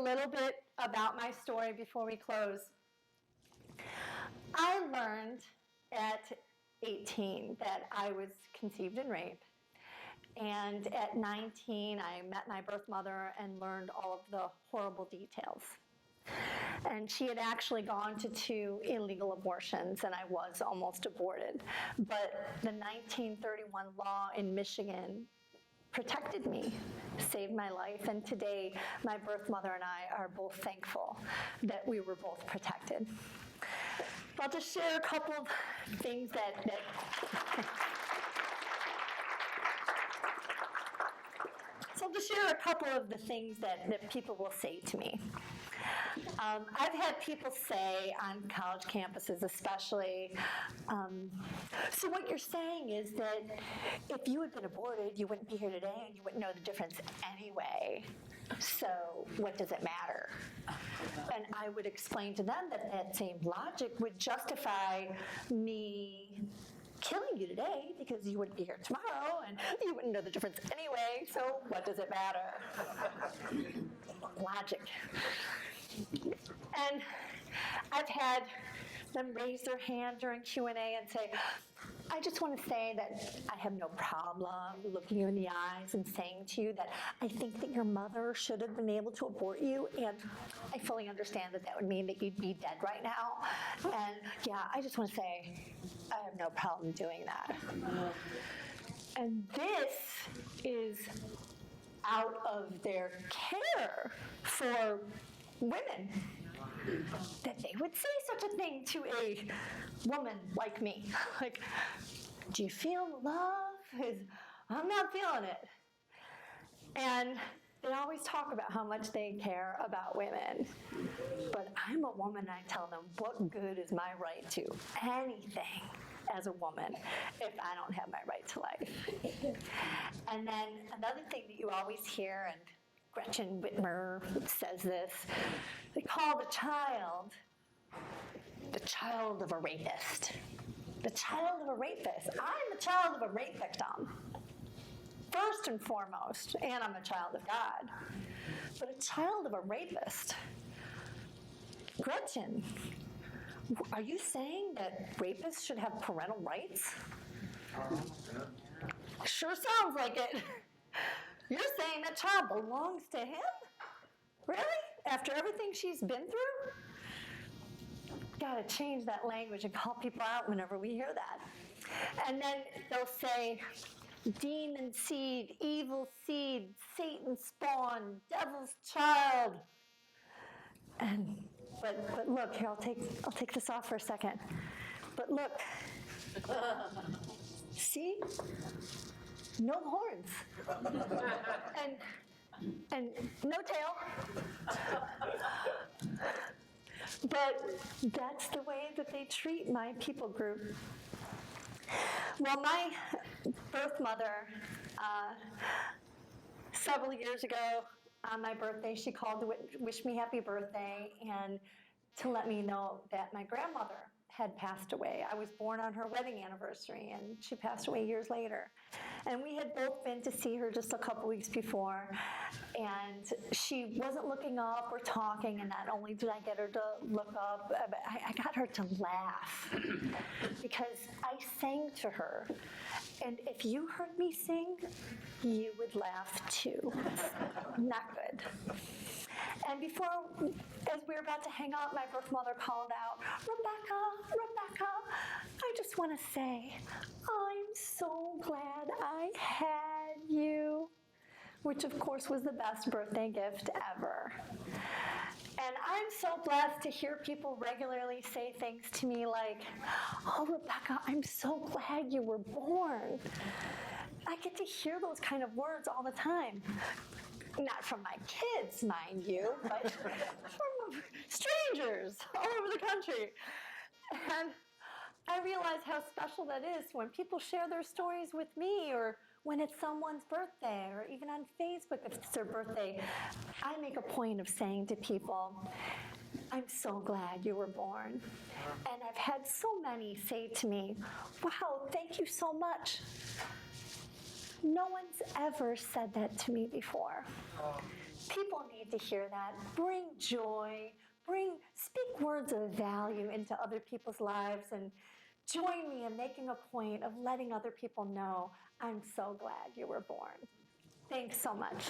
little bit about my story before we close. I learned at 18 that I was conceived and raped. And at 19, I met my birth mother and learned all of the horrible details. And she had actually gone to 2 illegal abortions, and I was almost aborted. But the 1931 law in Michigan protected me, saved my life, and today my birth mother and I are both thankful that we were both protected. I'll just share a couple of things So I'll just share a couple of the things that people will say to me. I've had people say on college campuses especially, so what you're saying is that if you had been aborted, you wouldn't be here today and you wouldn't know the difference anyway. So what does it matter? And I would explain to them that that same logic would justify me killing you today because you wouldn't be here tomorrow and you wouldn't know the difference anyway, so what does it matter? Logic. And I've had them raise their hand during Q&A and say, I just want to say that I have no problem looking you in the eyes and saying to you that I think that your mother should have been able to abort you, and I fully understand that that would mean that you'd be dead right now. And yeah, I just want to say I have no problem doing that. And this is out of their care for women, that they would say such a thing to a woman like me. Like, do you feel love? I'm not feeling it. And they always talk about how much they care about women. But I'm a woman, and I tell them, what good is my right to anything as a woman if I don't have my right to life? And then another thing that you always hear, and Gretchen Whitmer says this, they call the child of a rapist. The child of a rapist. I'm the child of a rape victim, first and foremost, and I'm a child of God. But a child of a rapist. Gretchen, are you saying that rapists should have parental rights? Sure sounds like it. You're saying that child belongs to him? Really? After everything she's been through? Gotta change that language and call people out whenever we hear that. And then they'll say, demon seed, evil seed, Satan spawn, devil's child. But look, here, I'll take this off for a second. But look, see? No horns. And no tail. But that's the way that they treat my people group. Well, my birth mother, several years ago on my birthday, she called to wish me happy birthday and to let me know that my grandmother had passed away. I was born on her wedding anniversary, and she passed away years later. And we had both been to see her just a couple weeks before, and she wasn't looking up or talking, and not only did I get her to look up, but I got her to laugh because I sang to her. And if you heard me sing, you would laugh too. Not good. And as we were about to hang up, my birth mother called out, Rebecca, I just want to say, I'm so glad I had you, which of course was the best birthday gift ever. And I'm so blessed to hear people regularly say things to me like, oh, Rebecca, I'm so glad you were born. I get to hear those kind of words all the time. Not from my kids, mind you, but from strangers all over the country. And I realize how special that is when people share their stories with me, or when it's someone's birthday, or even on Facebook if it's their birthday. I make a point of saying to people, I'm so glad you were born. And I've had so many say to me, wow, thank you so much. No one's ever said that to me before. People need need to hear that. Bring joy, speak words of value into other people's lives, and join me in making a point of letting other people know I'm so glad you were born. Thanks so much.